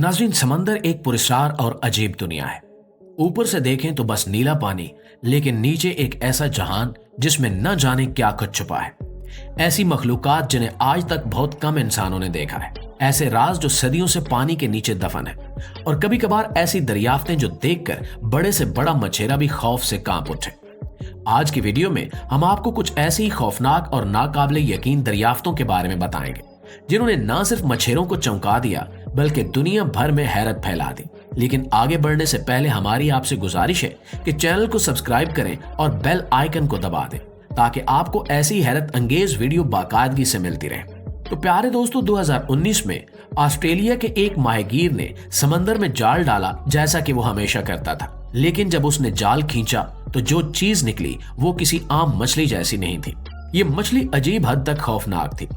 नाज़रीन, समंदर एक पुरस्कार और अजीब दुनिया है। ऊपर से देखें तो बस नीला पानी, लेकिन नीचे एक ऐसा जहान जिसमें न जाने क्या कुछ छुपा है। ऐसी मखलूकात जिन्हें आज तक बहुत कम इंसानों ने देखा है, ऐसे राज जो सदियों से पानी के नीचे दफन है, और कभी कभार ऐसी दरियाफ्तें जो देखकर बड़े से बड़ा मछेरा भी खौफ से कांप उठे। आज की वीडियो में हम आपको कुछ ऐसी खौफनाक और नाकाबिले यकीन दरियाफ्तों के बारे में बताएंगे जिन्होंने न सिर्फ मछेरों को चौंका दिया बल्कि दुनिया भर में हैरत फैला दी। लेकिन आगे बढ़ने से पहले हमारी आपसे गुजारिश है कि चैनल को सब्सक्राइब करें और बेल आइकन को दबा दें ताकि आपको ऐसी हैरत अंगेज वीडियो बाकायदगी से मिलती रहे। तो प्यारे दोस्तों, 2019 में ऑस्ट्रेलिया के एक माहीगीर ने समंदर में जाल डाला जैसा कि वो हमेशा करता था, लेकिन जब उसने जाल खींचा तो जो चीज निकली वो किसी आम मछली जैसी नहीं थी। ये मछली अजीब हद तक खौफनाक थी।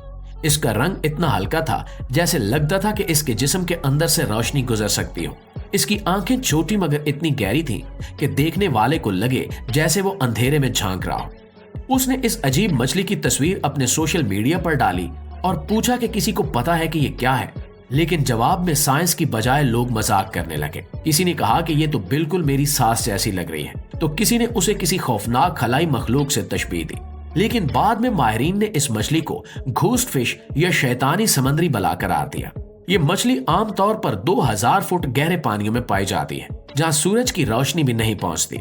इसका रंग इतना हल्का था जैसे लगता था कि इसके जिस्म के अंदर से रोशनी गुजर सकती हो। इसकी आंखें छोटी मगर इतनी गहरी थीं कि देखने वाले को लगे जैसे वो अंधेरे में झांक रहा हो। उसने इस अजीब मछली की तस्वीर अपने सोशल मीडिया पर डाली और पूछा कि किसी को पता है कि ये क्या है, लेकिन जवाब में साइंस की बजाय लोग मजाक करने लगे। किसी ने कहा कि ये तो बिल्कुल मेरी सांस जैसी लग रही है, तो किसी ने उसे किसी खौफनाक खलाई मखलूक से तशबीह दी। लेकिन बाद में माहिरीन ने इस मछली को घूस्ट फिश या शैतानी समुद्री बला करार दिया। ये मछली आमतौर पर 2000 फुट गहरे पानियों में पाई जाती है, जहां सूरज की रोशनी भी नहीं पहुंचती।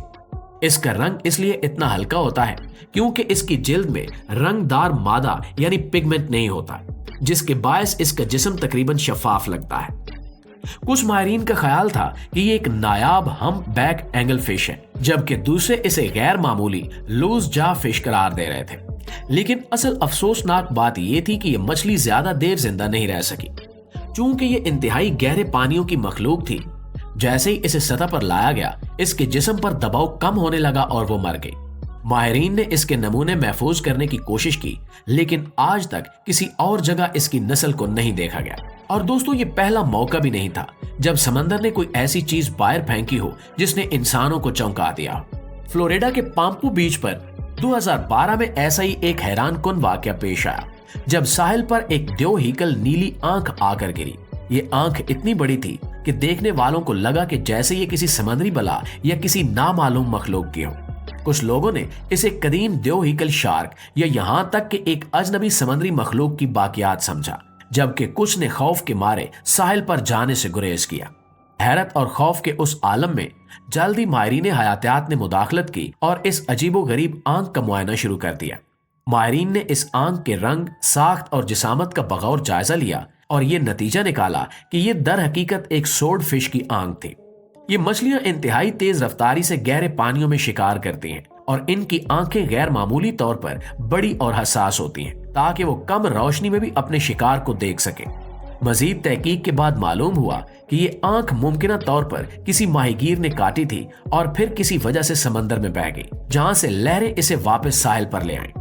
इसका रंग इसलिए इतना हल्का होता है क्योंकि इसकी जिल्द में रंगदार मादा यानी पिगमेंट नहीं होता, जिसके बायस इसका जिस्म तकरीबन शफाफ लगता है। कुछ माहिरीन का ख्याल था कि ये एक नायाब हम्प बैक एंगल फिश है, जबकि दूसरे इसे गैर मामूली लूज जा फिश करार दे रहे थे। लेकिन असल अफसोसनाक बात यह थी कि ये मछली ज्यादा देर जिंदा नहीं रह सकी। चूंकि ये इंतहाई गहरे पानियों की मखलूक थी, जैसे ही इसे सतह पर लाया गया इसके जिस्म पर दबाव कम होने लगा और वो मर गई। माहिरीन ने इसके नमूने महफूज करने की कोशिश की, लेकिन आज तक किसी और जगह इसकी नस्ल को नहीं देखा गया। और दोस्तों, ये पहला मौका भी नहीं था जब समंदर ने कोई ऐसी चीज बाहर फेंकी हो जिसने इंसानों को चौंका दिया हो। फ्लोरिडा के पाम्पू बीच पर 2012 में ऐसा ही एक हैरानकुन वाकया पेश आया, जब साहिल पर एक देवहीकल नीली आंख आकर गिरी। ये आंख इतनी बड़ी थी कि देखने वालों को लगा कि जैसे ये किसी समुद्री बला या किसी नामालूम मखलूक की हो। कुछ लोगों ने इसे कदीम देवहीकल शार्क या यहाँ तक कि एक अजनबी समुद्री मखलूक की बाकियात समझा, जबकि कुछ ने खौफ के मारे साहिल पर जाने से गुरेज किया। हैरत और खौफ के उस आलम में जल्दी माहिरीन हयातियात ने मुदाखलत की और इस अजीबो गरीब आंख का मुआयना शुरू कर दिया। माहिरीन ने इस आंख के रंग, साख्त और जिसामत का बगौर जायजा लिया और ये नतीजा निकाला कि ये दर हकीकत एक सोर्ड फिश की आंख थी। ये मछलियां इंतहाई तेज रफ्तारी से गहरे पानियों में शिकार करती हैं और इनकी आंखें गैर मामूली तौर पर बड़ी और हसास होती हैं ताकि वो कम रोशनी में भी अपने शिकार को देख सके। मजीद तहकीक के बाद मालूम हुआ कि ये आंख मुमकिन तौर पर किसी माहीगीर ने काटी थी और फिर किसी वजह से समंदर में बह गई, जहां से लहरें इसे वापस साहिल पर ले आईं।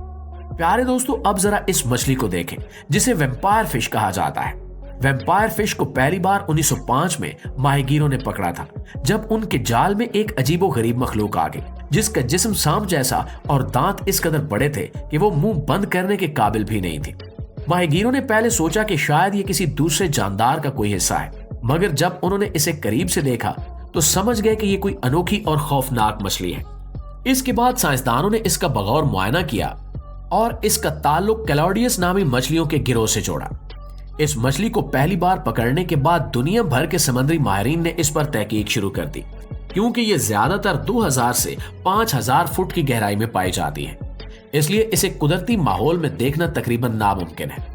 प्यारे दोस्तों, अब जरा इस मछली को देखें जिसे वैम्पायर फिश कहा जाता है। वैम्पायर फिश को पहली बार 1905 में माहीगीरों ने पकड़ा था, जब उनके जाल में एक अजीबो गरीब मखलूक आ गई जिसका जिस्म सांप जैसा और दांत इस कदर बड़े थे कि वो मुंह बंद करने के काबिल भी नहीं थी। माहीगीरों ने पहले सोचा कि शायद ये किसी दूसरे जानदार का कोई हिस्सा है, मगर जब उन्होंने इसे करीब से देखा तो समझ गए कि ये कोई अनोखी और खौफनाक मछली है। इसके बाद साइंसदानों ने इसका बगौर मुआयना किया और इसका ताल्लुक कैलोडियस नामी मछलियों के गिरोह से जोड़ा। इस मछली को पहली बार पकड़ने के बाद दुनिया भर के समुद्री माहिरीन ने इस पर तहकीक शुरू कर दी, क्योंकि ये ज्यादातर 2000 से 5000 फुट की गहराई में पाई जाती है, इसलिए इसे कुदरती माहौल में देखना तकरीबन नामुमकिन है।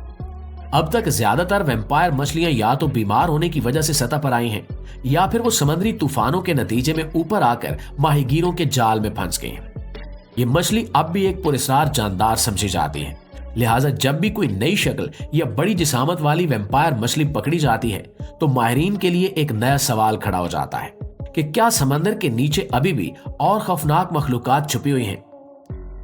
अब तक ज्यादातर वैम्पायर मछलियां या तो बीमार होने की वजह से सतह पर आई हैं या फिर वो समुद्री तूफानों के नतीजे में ऊपर आकर माहीगीरों के जाल में फंस गई हैं। ये मछली अब भी एक पुरस्कार जानदार समझी जाती है, लिहाजा जब भी कोई नई शक्ल या बड़ी जिसामत वाली वैम्पायर मछली पकड़ी जाती है तो माहिरीन के लिए एक नया सवाल खड़ा हो जाता है कि क्या समंदर के नीचे अभी भी और खौफनाक मखलूकात छुपी हुई हैं।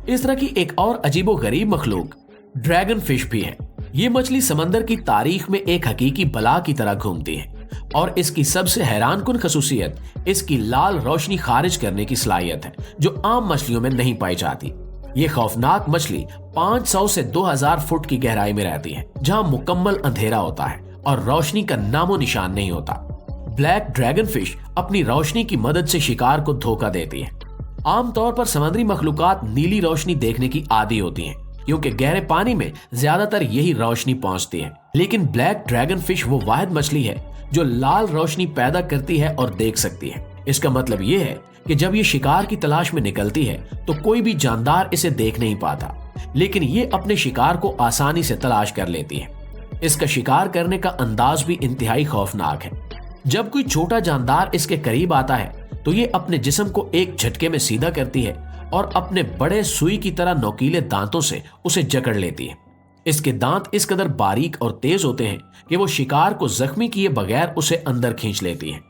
इस तरह की एक और अजीबो गरीब मखलूक ड्रैगन फिश भी है। ये मछली समंदर की तारीख में एक हकीकी बला की तरह घूमती है और इसकी सबसे हैरानकुन खसूसियत इसकी लाल रोशनी खारिज करने की सलाहियत है, जो आम मछलियों में नहीं पाई जाती। ये खौफनाक मछली 500 से 2000 फुट की गहराई में रहती है, जहां मुकम्मल अंधेरा होता है और रोशनी का नामो निशान नहीं होता। ब्लैक ड्रैगन फिश अपनी रोशनी की मदद से शिकार को धोखा देती है। आमतौर पर समुद्री मखलूकात नीली रोशनी देखने की आदी होती हैं, क्योंकि गहरे पानी में ज्यादातर यही रोशनी पहुंचती है। लेकिन ब्लैक ड्रैगन फिश वो वाहिद मछली है जो लाल रोशनी पैदा करती है और देख सकती है। इसका मतलब ये है कि जब ये शिकार की तलाश में निकलती है तो कोई भी जानदार इसे देख नहीं पाता, लेकिन ये अपने शिकार को आसानी से तलाश कर लेती है। इसका शिकार करने का अंदाज भी इंतहाई खौफनाक है। जब कोई छोटा जानदार इसके करीब आता है तो ये अपने जिस्म को एक झटके में सीधा करती है और अपने बड़े सुई की तरह नोकीले दांतों से उसे जकड़ लेती है। इसके दांत इस कदर बारीक और तेज होते हैं कि वो शिकार को जख्मी किए बगैर उसे अंदर खींच लेती है,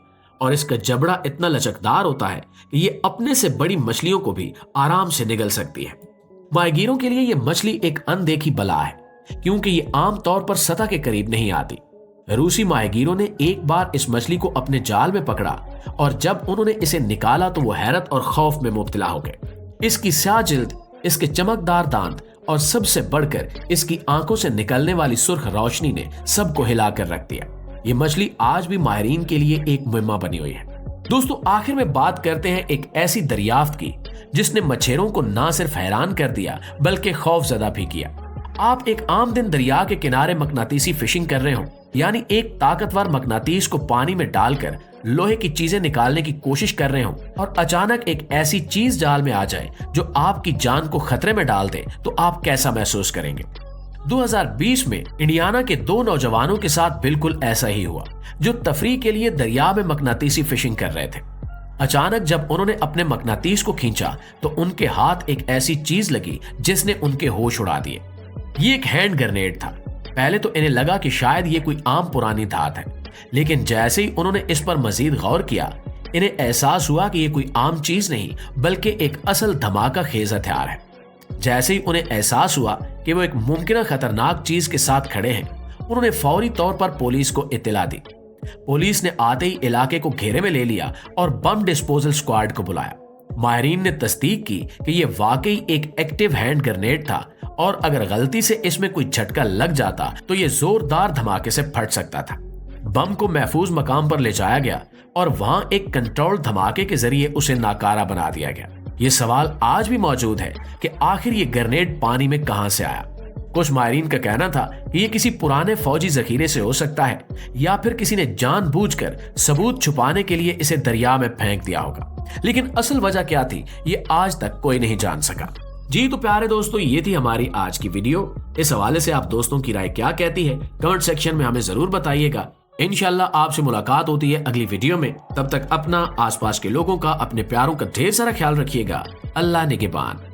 और इसका जबड़ा इतना लचकदार होता है कि ये अपने से बड़ी मछलियों को भी आराम से निगल सकती है। माहीगीरों के लिए ये मछली एक अनदेखी बला है, क्योंकि ये आमतौर पर सतह के करीब नहीं आती। रूसी माहीगीरों ने एक बार इस मछली को अपने जाल में पकड़ा और जब उन्होंने इसे निकाला तो वो हैरत और खौफ में मुब्तला हो गए। इसकी स्याह जिल्द, इसके चमकदार दांत और सबसे बढ़कर इसकी आंखों से निकलने वाली सुर्ख रोशनी ने सबको हिला कर रख दिया। ये मछली आज भी माहिरीन के लिए एक मुहिम्मा बनी हुई है। दोस्तों, आखिर में बात करते हैं एक ऐसी दरियाफ्त की जिसने मछेरों को ना सिर्फ हैरान कर दिया बल्कि खौफजदा भी किया। आप एक आम दिन दरिया के किनारे मकनातीसी फिशिंग कर रहे हो, यानी एक ताकतवर मकनातीस को पानी में डालकर लोहे की चीजें निकालने की कोशिश कर रहे हो और अचानक एक ऐसी चीज जाल में आ जाए जो आपकी जान को खतरे में डाल दे, तो आप कैसा महसूस करेंगे। 2020 में इंडियाना के 2 नौजवानों के साथ बिल्कुल ऐसा ही हुआ, जो तफरीह के लिए दरिया में मकनातीसी फिशिंग कर रहे थे। अचानक जब उन्होंने अपने मकनातीस को खींचा तो उनके हाथ एक ऐसी चीज लगी जिसने उनके होश उड़ा दिए। ये एक हैंड ग्रेनेड था। पहले तो इन्हें लगा कि शायद ये कोई आम पुरानी धात है, लेकिन जैसे ही उन्होंने इस पर मजीद गौर किया, इन्हें एहसास हुआ कि ये कोई आम चीज नहीं बल्कि एक असल धमाका खेज हथियार है। जैसे ही उन्हें एहसास हुआ कि वो एक मुमकिन खतरनाक चीज के साथ खड़े हैं, उन्होंने फौरी तौर पर पुलिस को इत्तला दी। पुलिस ने आते ही इलाके को घेरे में ले लिया और बम डिस्पोजल स्क्वाड को बुलाया। माहिरीन ने तस्दीक की कि यह वाकई एक एक्टिव हैंड ग्रेनेड था और अगर गलती से इसमें कोई झटका लग जाता तो यह जोरदार धमाके से फट सकता था। बम को महफूज मकाम पर ले जाया गया और वहां एक कंट्रोल धमाके के जरिए उसे नाकारा बना दिया गया। ये सवाल आज भी मौजूद है कि आखिर ये ग्रेनेड पानी में कहां से आया। कुछ माहिरीन का कहना था कि ये किसी पुराने फौजी जखीरे से हो सकता है या फिर किसी ने जानबूझकर सबूत छुपाने के लिए इसे दरिया में फेंक दिया होगा, लेकिन असल वजह क्या थी ये आज तक कोई नहीं जान सका। जी तो प्यारे दोस्तों, ये थी हमारी आज की वीडियो। इस हवाले से आप दोस्तों की राय क्या कहती है कमेंट सेक्शन में हमें जरूर बताइएगा। इंशाल्लाह आपसे मुलाकात होती है अगली वीडियो में। तब तक अपना, आसपास के लोगों का, अपने प्यारों का ढेर सारा ख्याल रखिएगा। अल्लाह निगहबान।